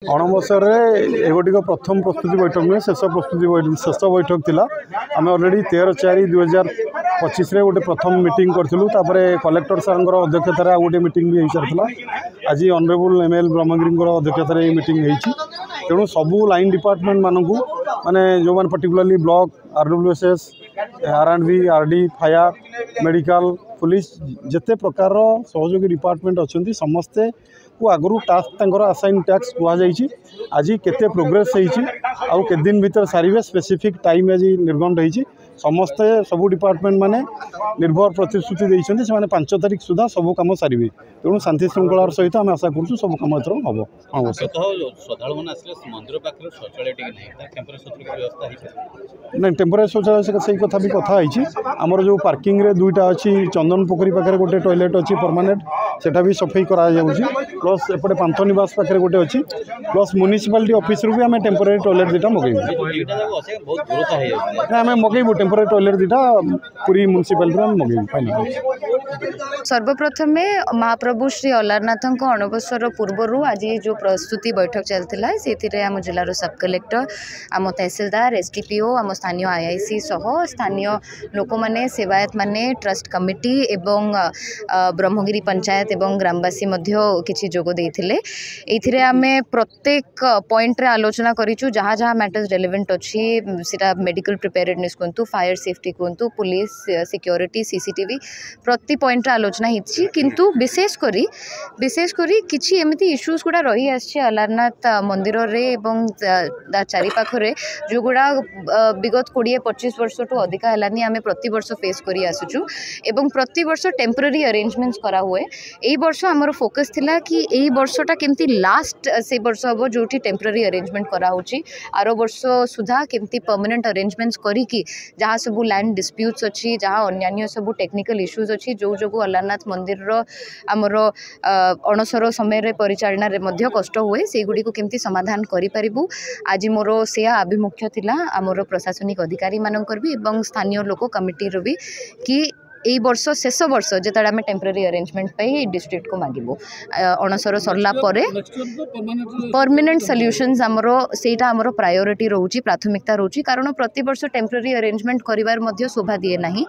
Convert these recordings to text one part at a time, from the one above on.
अणबसर एगोटिक प्रथम प्रस्तुति बैठक नुहे शेष बैठक थिला आम अलरेडी 13/4/2025 गोटे प्रथम मीटिंग करूँ कलेक्टर सार अध्यक्षतार गोटे मीटिंग भी हो सारी आज ऑनरेबल ML ब्रह्मगिरी अध्यक्षतार मीटिंग होती तेणु सबू लाइन डिपार्टमेंट मानू माने जो मैंने particularly block RWSS R&B RD fire medical police जिते प्रकार सहयोगी डिपार्टमेंट अच्छा समस्ते को आगु टास्क असाइन टैक्स कहुई आज केते प्रोग्रेस आउ के दिन भीतर सारे स्पेसिफिक टाइम आज निर्गंड होती समस्ते सबू डिपार्टमेंट माने निर्भर प्रतिश्रुति देते से 5 तारीख सुधा सब कम सारे तेणु शांति श्रृंखलार सहित आम आशा करूँ सब कम एथर हम ना टेम्परेरी शौचालय से कथा भी कथी आमर जो पार्किंग रे दुईटा अच्छी चंदन पोखरी पाखे गोटे टॉयलेट अच्छी परमानेंट सेटा भी सफाई करा प्लस एपटे पांथ निवास पाखे गोटे अच्छी प्लस म्युनिसिपालिटी ऑफिस रू भी आम टेम्परेरी टॉयलेट दुटा मगेबू आम मगेबू टेम्परेरी टॉयलेट दुटा पूरी म्युनिसिपालिटी मगेबू फाइनल। सर्वप्रथम महाप्रभु श्री अलारनाथ अणबसर पूर्वर आज जो प्रस्तुति बैठक चलता से आम जिलार सब कलेक्टर आम तहसीलदार SDPO आम स्थानीय IIC सह स्थानीय लोक मैंने सेवायत माने ट्रस्ट कमिटी एवं ब्रह्मगिरी पंचायत एवं ग्रामवासी किसी जोग देते आमे प्रत्येक पॉइंट रे आलोचना करिचु जहाँ जहाँ मैटर्स रेलेवेंट अच्छी सीटा मेडिकल प्रिपेयर्डनेस कहतु फायर सेफ्टी कहतु पुलिस सिक्योरिटी CCTV प्रति पॉइंट रे आलोचना होती किंतु विशेष करी किछि एमिति इश्यूज गुड़ा रही आछि अलारनाथ मंदिर रे एवं चारिपाखरे जो गुड़ा विगत 20-25 वर्ष टू अधिक है आम प्रति वर्ष फेस करी आसुचु एवं प्रति वर्ष टेम्पररी अरेंजमेंट्स करा हुए एई वर्ष आमर फोकस थिला कि एई वर्षटा केमती लास्ट से वर्ष हम जो टेम्पररी अरेंजमेंट करा होची आरो वर्ष सुधा केमती परमानेंट अरेंजमेंट्स करी कि जहाँ सब लैंड डिस्प्यूट्स अच्छी जहाँ अन्य सब टेक्निकल इश्यूज अच्छी जो जो अलारनाथ मंदिर आमर अणसर समय परिचालना रे मध्य कष्ट हुए से गुडी को केमती समाधान करि परिबु आज मोर से आभिमुख्य थिला आमर प्रशासनिक अधिकारी मानकर भी एवं स्थानीय लोक कमिटी रो भी कि यही वर्ष शेष वर्ष जिते आम टेम्पररी अरेंजमेंट पे डिस्ट्रिक्ट को मागिबू अणसर सरला परे परमानेंट सॉल्यूशंस आमरो सेटा आमरो प्रायोरिटी रोची प्राथमिकता रोची कारण प्रति वर्ष टेम्पररी अरेंजमेंट करिवार मध्य शोभा दिए नहीं।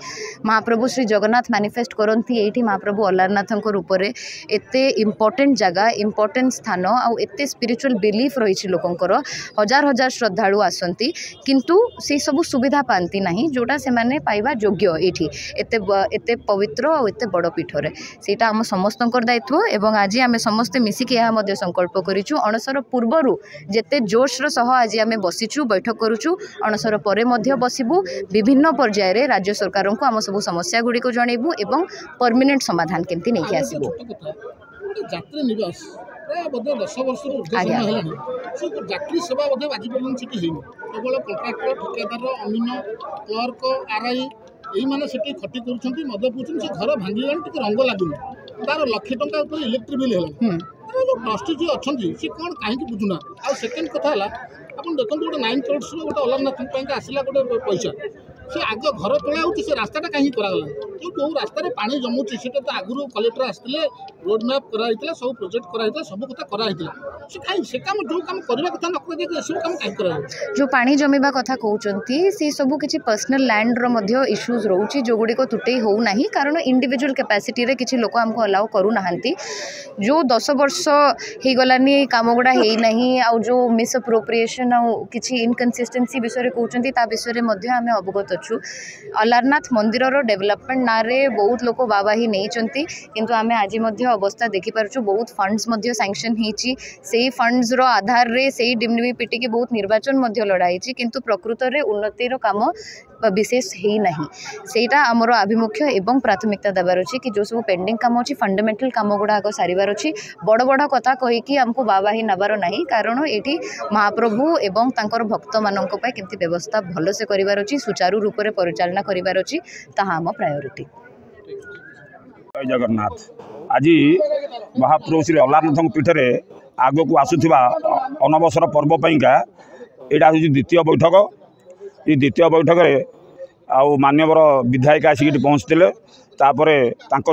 महाप्रभु श्री जगन्नाथ मैनिफेस्ट करती एठी महाप्रभु अलारनाथ ऊपर एते इम्पोर्टेंट जगह इम्पोर्टेंट स्थान आउ एते स्पिरिचुअल बिलीफ रही लोकंकर हजार हजार श्रद्धालु आसती किंतु से सब सुविधा पाती नहीं जोटा से माने पाइबा योग्य एठी एते पवित्र और एते बड़ पीठरे सेटा आम समस्त दायित्व एवं आज आम समस्ते मिसिक यह संकल्प करूँ अणसर पूर्वर जेते जोशर सह आज आम बसीचु बैठक करूँ अणसर पर बसबू विभिन्न पर्यायर रे राज्य सरकार को आम सब समस्या गुड़ी को जनइबू एवं परमानेंट समाधान केमती नहीं आसबू। प्राय 10 वर्ष यात्री सेवा आज पर्यटन केवल कंट्राक्टर ठेकेदार अमीन क्लर्क RI यही मैंने खटी कर मद पीछे से घर भांगी टे रंग लगुनि तार लक्षे टंका इलेक्ट्रिक बिल है जो ट्रस्टी जी अच्छा सी कौन कहीं बुझुना आ सेकेंड कथा आप देखते गोटे 9 करोड़ गोटे अलारनाथ आसला गोटे पैसा से आग घर तोड़ा हो रास्ता कहीं करागला जो रास्तार पानी जमुची से तो आगुरी कलेक्टर आसते रोड मैप कराई सब प्रोजेक्ट कराई सब कथा कराई से काम जो कम करवा कथा न सब काम कहीं करा जो पानी जमीबा कथा कहते से सब किसी पर्सनल लैंड रो इश्यूज रोची जो गुड़ी को तुटे हो नहीं कारण इंडिविजुअल कैपेसिटी रे किसी लोक हमको अलाउ करू नाहंती जो 10 वर्ष हो गलानी काम गुड़ा है नहीं आ जो मिस अप्रोप्रिएशन आ किसी इनकन्सिस्टेंसी विषय कहते ता विषय में आम अवगत अच्छु अलारनाथ मंदिर डेवलपमेंट ना रे बहुत लोक बाबाही नहीं किंतु आम आज अवस्था देखिपारछु बहुत फंड्स सैंक्शन होती से फंड्स रो आधार रे से डिमडी पिटी के बहुत निर्वाचन लड़ाई किंतु प्रकृत रे उन्नतिर काम विशेष ही नहीं सेटा आमर आभिमुख्य एवं प्राथमिकता देवार अच्छी कि जो सब पेंडिंग काम अच्छी फंडामेंटल काम गुड़ाक सारिबार अच्छी बड़ बड़ कथा कहीकि आमको बाबाही नबार नहीं कारण ये महाप्रभु एवं तांकर भक्त मानक केमती व्यवस्था भल से करिवार अच्छी सुचारू रूप से परिचालना करिवार अच्छी ताहा आम प्रायोरिटी। जगन्नाथ आज महाप्रभु श्री अलारनाथ पीठरे आग को आसुवा अनवसर पर्व पाइका यहाँ हूँ द्वितीय बैठक ये द्वितीय बैठक में माननीय विधायक आसिक पहुँचते तापर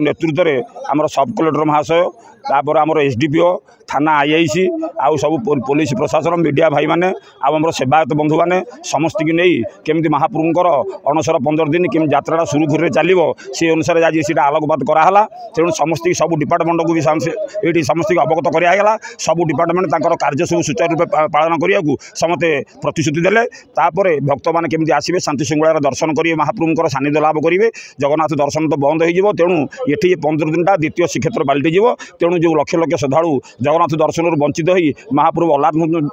नेतृत्व में आमर सब कलेक्टर महाशय तापर आमर एसडीपीओ थाना आईआईसी आउ सब पुलिस प्रशासन मीडिया भाई मैंने आमर सेवायत बंधु मैंने समस्त की नहीं केमती महाप्रभुंर अणसर 15 दिन केमी यात्रा सुरुखुरी चलो से अनुसार आज सीटा आलोकपात कराला तेणु समस्त सब डिपार्टमेंट को भी ये समस्त अवगत कराला सब डिपार्टमेंट तर कार्य सब सुचारू रूप पालन करने को समस्ते प्रतिश्रुति देले तापर भक्त मैंने केमी आसवे शांति श्रृंखलार दर्शन करेंगे महाप्रभुंर सानिध्य लाभ करेंगे जगन्नाथ दर्शन तो बंद हो तेणु ये 15 दिन द्वितीय श्रीक्षेत्र पलटिज तेणु जो लक्ष लक्ष श्रद्धालु जगन्नाथ दर्शन वंचित हो महाप्रभु अल्लाह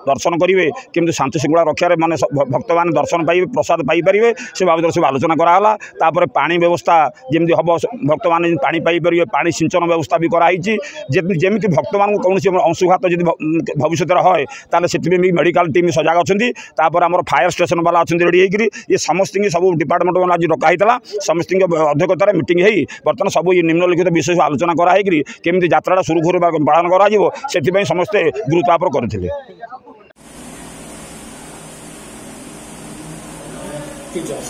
दर्शन करेंगे केमती शांति श्रृंखला रक्षार मान भक्त मैंने दर्शन पाइबे प्रसाद पाइपर से बाबद सब आलोचना कराला तापर पानी व्यवस्था जमी हम भक्त मैंने पानी पाइपर पानी सिंचन व्यवस्था भी कराई जमी भक्त मान कौन अंशुघात जब भविष्य है से मेडिकल टीम सजाग अच्छा आम फायर स्टेशन वाला अच्छा रेडी होकर ये समस्त सब डिपार्टमेंट वाला आज डकाई समस्त अध्यक्षतार मीटिंग हो बर्तमान सब निम्नलिखित विषय आलोचना कराई केमती यात्रा सुरुखुरु पालन कर समस्ते गुरुत्वारोप करते। Good job.